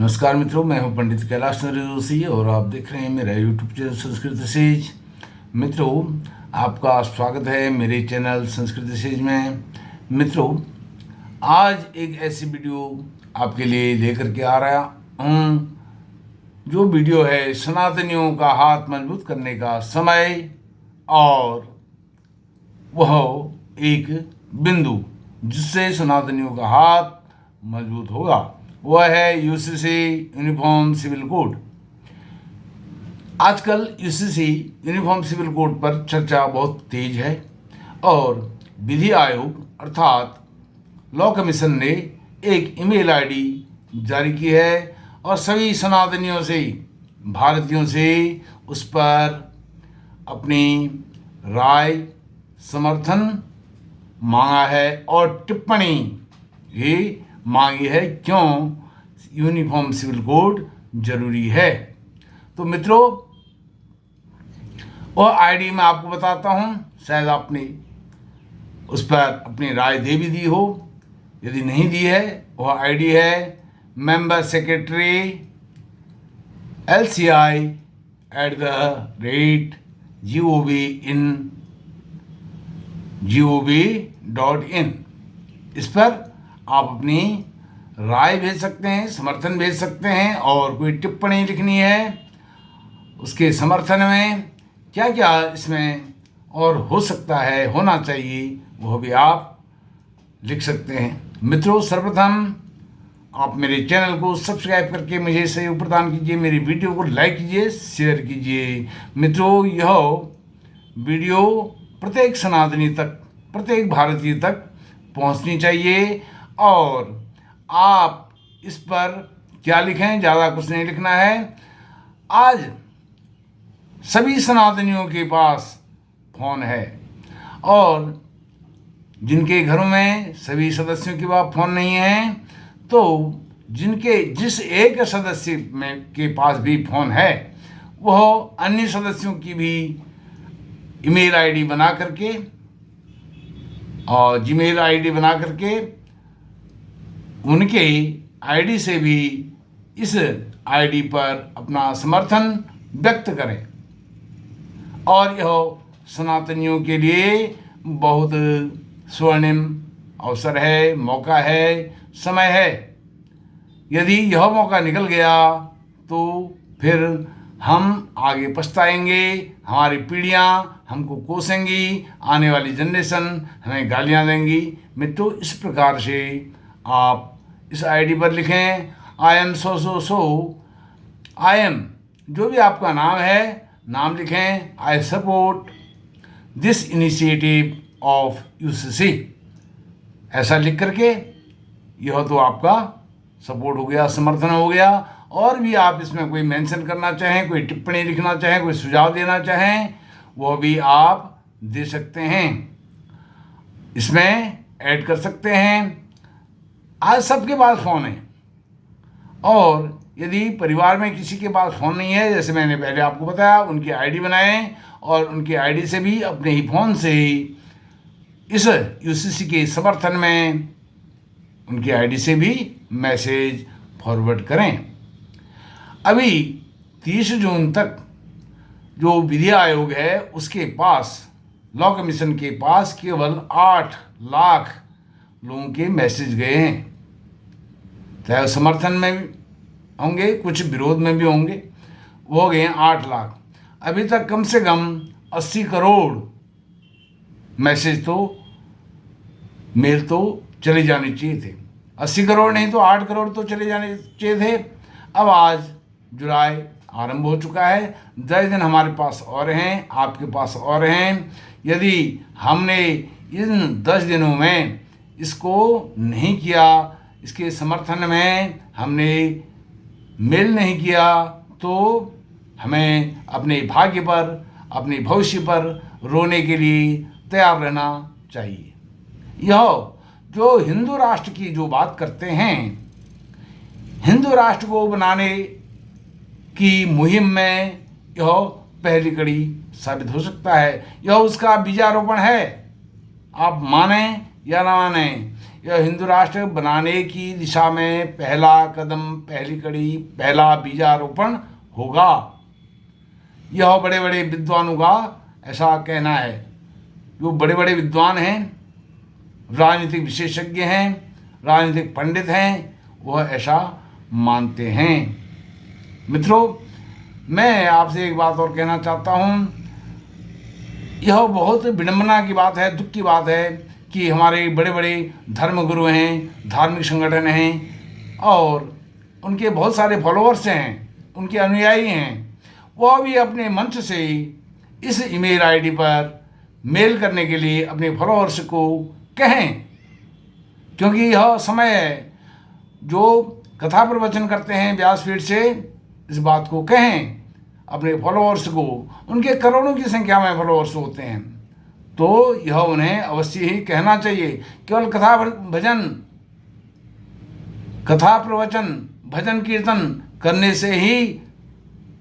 नमस्कार मित्रों, मैं हूं पंडित कैलाश नरेश जोशी और आप देख रहे हैं मेरा यूट्यूब चैनल संस्कृत सेज। मित्रों, आपका स्वागत है मेरे चैनल संस्कृत सेज में। मित्रों, आज एक ऐसी वीडियो आपके लिए लेकर के आ रहा हूँ जो वीडियो है सनातनियों का हाथ मजबूत करने का समय और वह एक बिंदु जिससे सनातनियों का हाथ मजबूत होगा, वह है यूसीसी यूनिफॉर्म सिविल कोड। आजकल यूसीसी यूनिफॉर्म सिविल कोड पर चर्चा बहुत तेज है और विधि आयोग अर्थात लॉ कमीशन ने एक ईमेल आईडी जारी की है और सभी सनातनियों से, भारतीयों से उस पर अपनी राय, समर्थन मांगा है और टिप्पणी भी मांगी है क्यों यूनिफॉर्म सिविल कोड जरूरी है। तो मित्रों, वह आईडी मैं आपको बताता हूं, शायद आपने उस पर अपनी राय दे भी दी हो। यदि नहीं दी है, वह आईडी है मेंबर सेक्रेटरी LCI@gov.in। इस पर आप अपनी राय भेज सकते हैं, समर्थन भेज सकते हैं और कोई टिप्पणी लिखनी है उसके समर्थन में, क्या क्या इसमें और हो सकता है, होना चाहिए, वह भी आप लिख सकते हैं। मित्रों, सर्वप्रथम आप मेरे चैनल को सब्सक्राइब करके मुझे सहयोग प्रदान कीजिए, मेरी वीडियो को लाइक कीजिए, शेयर कीजिए। मित्रों, यह वीडियो प्रत्येक सनातनी तक, प्रत्येक भारतीय तक पहुंचनी चाहिए और आप इस पर क्या लिखें, ज़्यादा कुछ नहीं लिखना है। आज सभी सनातनियों के पास फ़ोन है और जिनके घरों में सभी सदस्यों के पास फ़ोन नहीं है, तो जिस एक सदस्य में के पास भी फ़ोन है, वह अन्य सदस्यों की भी ईमेल आईडी बना करके और जीमेल आईडी बना करके उनके आईडी से भी इस आईडी पर अपना समर्थन व्यक्त करें और यह सनातनियों के लिए बहुत स्वर्णिम अवसर है, मौका है, समय है। यदि यह मौका निकल गया तो फिर हम आगे पछताएंगे, हमारी पीढ़ियाँ हमको कोसेंगी, आने वाली जनरेशन हमें गालियाँ देंगी। मित्रों, इस प्रकार से आप इस आईडी पर लिखें I am so I am, जो भी आपका नाम है, नाम लिखें, I support this initiative of UCC. ऐसा लिख करके यह तो आपका सपोर्ट हो गया, समर्थन हो गया। और भी आप इसमें कोई मेंशन करना चाहें, कोई टिप्पणी लिखना चाहें, कोई सुझाव देना चाहें, वह भी आप दे सकते हैं, इसमें ऐड कर सकते हैं। आज सबके पास फ़ोन है और यदि परिवार में किसी के पास फ़ोन नहीं है, जैसे मैंने पहले आपको बताया, उनकी आईडी बनाएं और उनकी आईडी से भी अपने ही फ़ोन से इस यूसीसी के समर्थन में उनकी आईडी से भी मैसेज फॉरवर्ड करें। अभी 30 जून तक जो विधि आयोग है उसके पास, लॉ कमीशन के पास केवल 8 लाख लोगों के मैसेज गए हैं। चाहे समर्थन में भी होंगे, कुछ विरोध में भी होंगे, वो हो गए हैं 8 लाख। अभी तक कम से कम 80 करोड़ मैसेज तो, मेल तो चले जाने चाहिए थे। 80 करोड़ नहीं तो 8 करोड़ तो चले जाने चाहिए थे। अब आज जुलाई आरंभ हो चुका है, 10 दिन हमारे पास और हैं, आपके पास और हैं। यदि हमने इन 10 दिनों में इसको नहीं किया, इसके समर्थन में हमने मेल नहीं किया, तो हमें अपने भाग्य पर, अपने भविष्य पर रोने के लिए तैयार रहना चाहिए। यह जो हिंदू राष्ट्र की जो बात करते हैं, हिंदू राष्ट्र को बनाने की मुहिम में यह पहली कड़ी साबित हो सकता है। यह उसका बीजारोपण है, आप माने या ना माने। यह हिंदू राष्ट्र बनाने की दिशा में पहला कदम, पहली कड़ी, पहला बीजारोपण होगा। यह बड़े बड़े विद्वानों का ऐसा कहना है। जो बड़े बड़े विद्वान हैं, राजनीतिक विशेषज्ञ हैं, राजनीतिक पंडित हैं, वह ऐसा मानते हैं। मित्रों, मैं आपसे एक बात और कहना चाहता हूँ। यह बहुत विडंबना की बात है, दुख की बात है कि हमारे बड़े बड़े धर्मगुरु हैं, धार्मिक संगठन हैं और उनके बहुत सारे फॉलोअर्स हैं, उनके अनुयायी हैं, वह भी अपने मंच से इस ईमेल आईडी पर मेल करने के लिए अपने फॉलोअर्स को कहें, क्योंकि यह समय है। जो कथा प्रवचन करते हैं व्यासपीठ से, इस बात को कहें अपने फॉलोअर्स को। उनके करोड़ों की संख्या में फॉलोअर्स होते हैं, तो यह उन्हें अवश्य ही कहना चाहिए। केवल कथा प्रवचन, भजन कीर्तन करने से ही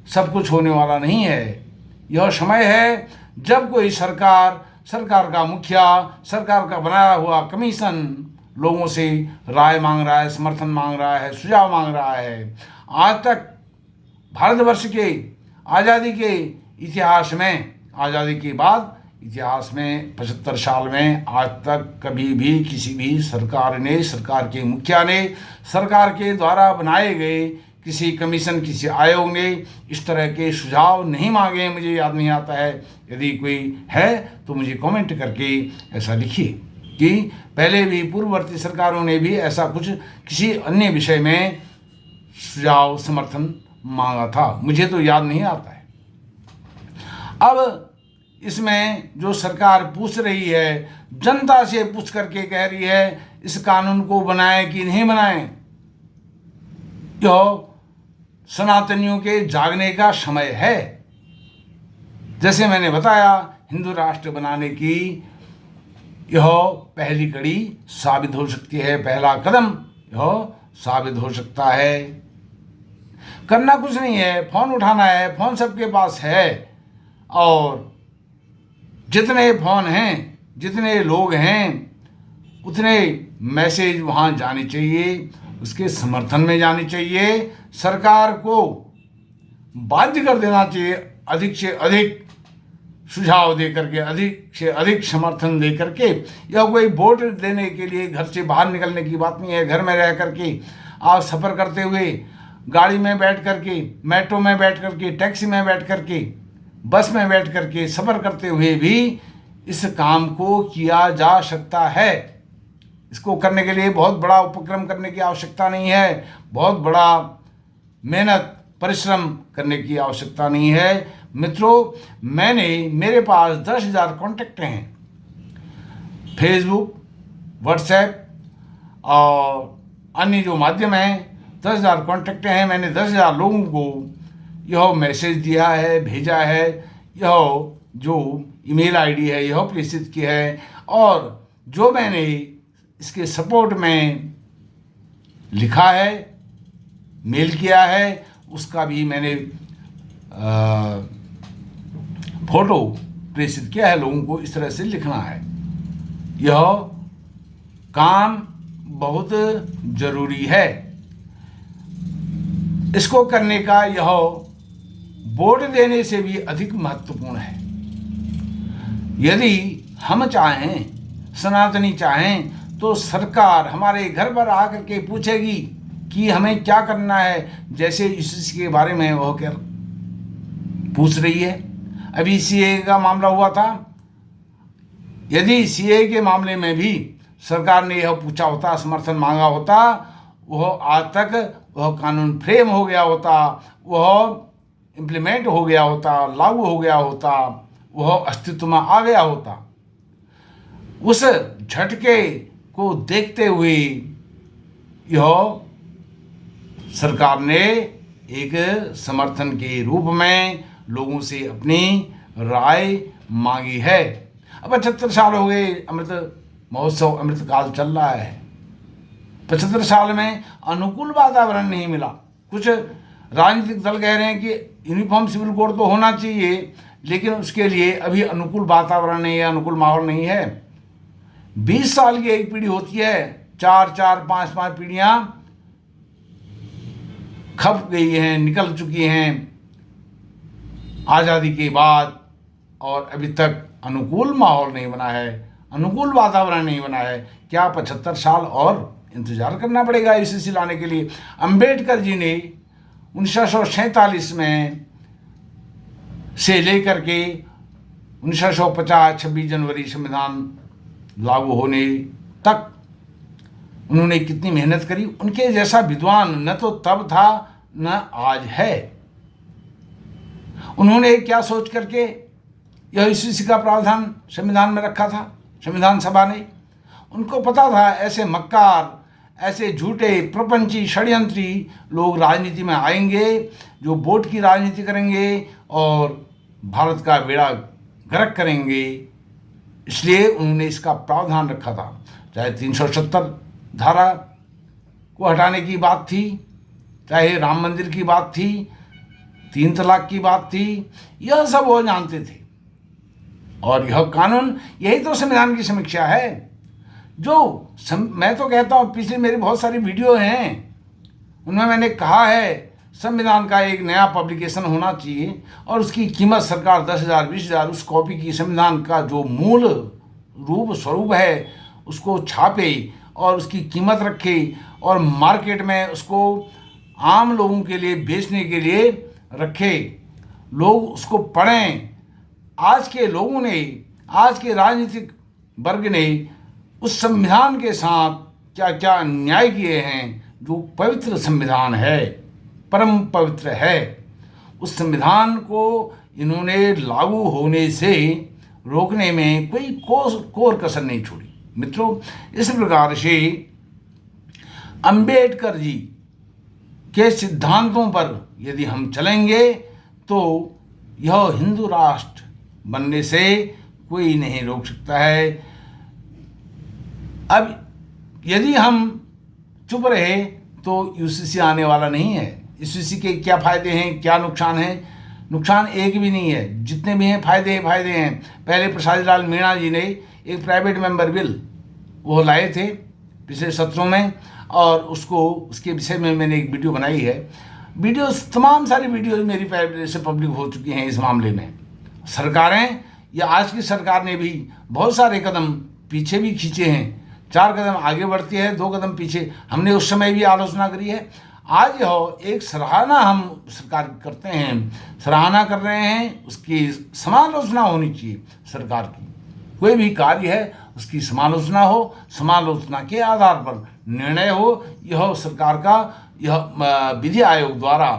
सब कुछ होने वाला नहीं है। यह समय है जब कोई सरकार का मुखिया, सरकार का बनाया हुआ कमीशन लोगों से राय मांग रहा है, समर्थन मांग रहा है, सुझाव मांग रहा है। आज तक भारतवर्ष के आज़ादी के इतिहास में, आज़ादी के बाद इतिहास में 75 साल में आज तक कभी भी किसी भी सरकार ने, सरकार के मुखिया ने, सरकार के द्वारा बनाए गए किसी कमीशन, किसी आयोग ने इस तरह के सुझाव नहीं मांगे। मुझे याद नहीं आता है। यदि कोई है तो मुझे कमेंट करके ऐसा लिखिए कि पहले भी पूर्ववर्ती सरकारों ने भी ऐसा कुछ किसी अन्य विषय में सुझाव, समर्थन मांगा था। मुझे तो याद नहीं आता है। अब इसमें जो सरकार पूछ रही है, जनता से पूछ करके कह रही है इस कानून को बनाएं कि नहीं बनाएं। यह सनातनियों के जागने का समय है। जैसे मैंने बताया, हिंदू राष्ट्र बनाने की यह पहली कड़ी साबित हो सकती है, पहला कदम यह साबित हो सकता है। करना कुछ नहीं है, फ़ोन उठाना है। फ़ोन सबके पास है और जितने फ़ोन हैं, जितने लोग हैं, उतने मैसेज वहाँ जाने चाहिए, उसके समर्थन में जाने चाहिए। सरकार को बाध्य कर देना चाहिए अधिक से अधिक सुझाव दे करके, अधिक से अधिक समर्थन दे करके। यह कोई वोट देने के लिए घर से बाहर निकलने की बात नहीं है। घर में रह करके आप सफ़र करते हुए, गाड़ी में बैठ करके, मेट्रो में बैठ करके, टैक्सी में बैठ करके, बस में बैठ करके सफ़र करते हुए भी इस काम को किया जा सकता है। इसको करने के लिए बहुत बड़ा उपक्रम करने की आवश्यकता नहीं है, बहुत बड़ा मेहनत, परिश्रम करने की आवश्यकता नहीं है। मित्रों, मेरे पास 10,000 कॉन्टैक्ट हैं। फेसबुक, व्हाट्सएप और अन्य जो माध्यम हैं, 10,000 कॉन्टैक्ट हैं। मैंने 10,000 लोगों को यह मैसेज दिया है, भेजा है, यह जो ईमेल आईडी है यह प्रेषित की है, और जो मैंने इसके सपोर्ट में लिखा है, मेल किया है, उसका भी मैंने फोटो प्रेषित किया है। लोगों को इस तरह से लिखना है। यह काम बहुत जरूरी है। इसको करने का यह वोट देने से भी अधिक महत्वपूर्ण है। यदि हम चाहें, सनातनी चाहें, तो सरकार हमारे घर पर आकर के पूछेगी कि हमें क्या करना है, जैसे इसके बारे में वो क्या पूछ रही है। अभी सीए का मामला हुआ था। यदि सीए के मामले में भी सरकार ने यह पूछा होता, समर्थन मांगा होता, वह आज तक वह कानून फ्रेम हो गया होता, वह इम्प्लीमेंट हो गया होता, लागू हो गया होता, वह अस्तित्व में आ गया होता। उस झटके को देखते हुए यह सरकार ने एक समर्थन के रूप में लोगों से अपनी राय मांगी है। अब 75 साल हो गए, अमृत महोत्सव, अमृत काल चल रहा है। 75 साल में अनुकूल वातावरण नहीं मिला। कुछ राजनीतिक दल कह रहे हैं कि यूनिफॉर्म सिविल कोड तो होना चाहिए, लेकिन उसके लिए अभी अनुकूल वातावरण नहीं है, अनुकूल माहौल नहीं है। 20 साल की एक पीढ़ी होती है, चार चार पाँच पाँच पीढ़ियाँ खप गई हैं, निकल चुकी हैं आज़ादी के बाद, और अभी तक अनुकूल माहौल नहीं बना है, अनुकूल वातावरण नहीं बना है। क्या 75 साल और इंतज़ार करना पड़ेगा ICC लाने के लिए? अंबेडकर जी ने 1947 में से लेकर के 1950 26 जनवरी संविधान लागू होने तक उन्होंने कितनी मेहनत करी। उनके जैसा विद्वान न तो तब था न आज है। उन्होंने क्या सोच करके यह ICC का प्रावधान संविधान में रखा था? संविधान सभा ने, उनको पता था ऐसे मक्कार, ऐसे झूठे प्रपंची षड्यंत्री लोग राजनीति में आएंगे जो वोट की राजनीति करेंगे और भारत का बेड़ा गर्क करेंगे। इसलिए उन्होंने इसका प्रावधान रखा था। चाहे 370 धारा को हटाने की बात थी, चाहे राम मंदिर की बात थी, 3 तलाक की बात थी, यह सब वो जानते थे। और यह कानून, यही तो संविधान की समीक्षा है। मैं तो कहता हूँ, पिछले मेरी बहुत सारी वीडियो हैं, उनमें मैंने कहा है संविधान का एक नया पब्लिकेशन होना चाहिए और उसकी कीमत सरकार 10,000 20,000 उस कॉपी की, संविधान का जो मूल रूप स्वरूप है उसको छापे और उसकी कीमत रखे और मार्केट में उसको आम लोगों के लिए बेचने के लिए रखे, लोग उसको पढ़ें। आज के लोगों ने, आज के राजनीतिक वर्ग ने उस संविधान के साथ क्या क्या अन्याय किए हैं, जो पवित्र संविधान है, परम पवित्र है, उस संविधान को इन्होंने लागू होने से रोकने में कोई कोर कसर नहीं छोड़ी। मित्रों, इस प्रकार से अंबेडकर जी के सिद्धांतों पर यदि हम चलेंगे तो यह हिंदू राष्ट्र बनने से कोई नहीं रोक सकता है। अब यदि हम चुप रहे तो UCC आने वाला नहीं है। UCC के क्या फ़ायदे हैं, क्या नुकसान हैं? नुकसान एक भी नहीं है, जितने भी हैं फ़ायदे हैं। पहले प्रसाद लाल मीणा जी ने एक प्राइवेट मेंबर बिल वो लाए थे पिछले सत्रों में, और उसके विषय में मैंने एक वीडियो बनाई है। तमाम सारी वीडियोज़ मेरी पहले से पब्लिक हो चुकी हैं इस मामले में। सरकारें या आज की सरकार ने भी बहुत सारे कदम पीछे भी खींचे हैं। 4 कदम आगे बढ़ती है, 2 कदम पीछे। हमने उस समय भी आलोचना करी है। आज यह एक सराहना हम सरकार करते हैं, सराहना कर रहे हैं, उसकी समालोचना होनी चाहिए। सरकार की कोई भी कार्य है उसकी समालोचना हो, समालोचना के आधार पर निर्णय हो। यह सरकार का, यह विधि आयोग द्वारा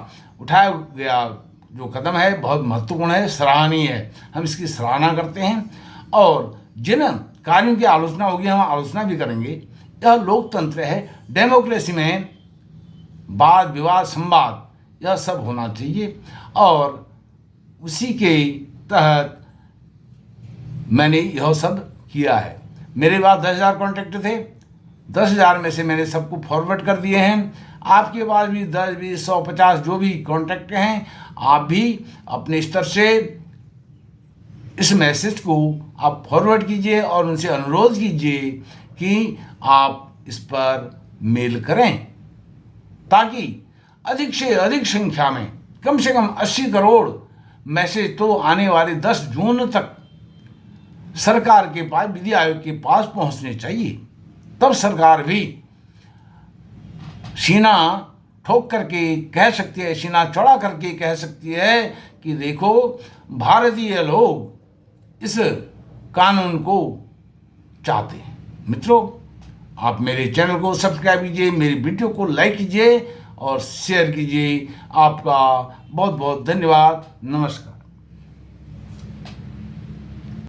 उठाया गया जो कदम है बहुत महत्वपूर्ण है, सराहनीय है। हम इसकी सराहना करते हैं और जिन कार्यों की आलोचना होगी हम आलोचना भी करेंगे। यह लोकतंत्र है, डेमोक्रेसी में वाद विवाद संवाद यह सब होना चाहिए, और उसी के तहत मैंने यह सब किया है। मेरे पास 10,000 कॉन्टैक्ट थे, 10,000 में से मैंने सबको फॉरवर्ड कर दिए हैं। आपके पास भी 10, 20, 100, 50 जो भी कॉन्टैक्ट हैं, आप भी अपने स्तर से इस मैसेज को आप फॉरवर्ड कीजिए और उनसे अनुरोध कीजिए कि आप इस पर मेल करें, ताकि अधिक से अधिक संख्या में, कम से कम 80 करोड़ मैसेज तो आने वाले 10 जून तक सरकार के पास, विधि आयोग के पास पहुंचने चाहिए। तब सरकार भी सीना ठोक करके कह सकती है, सीना चौड़ा करके कह सकती है कि देखो भारतीय लोग इस कानून को चाहते हैं। मित्रों, आप मेरे चैनल को सब्सक्राइब कीजिए, मेरी वीडियो को लाइक कीजिए और शेयर कीजिए। आपका बहुत बहुत धन्यवाद। नमस्कार।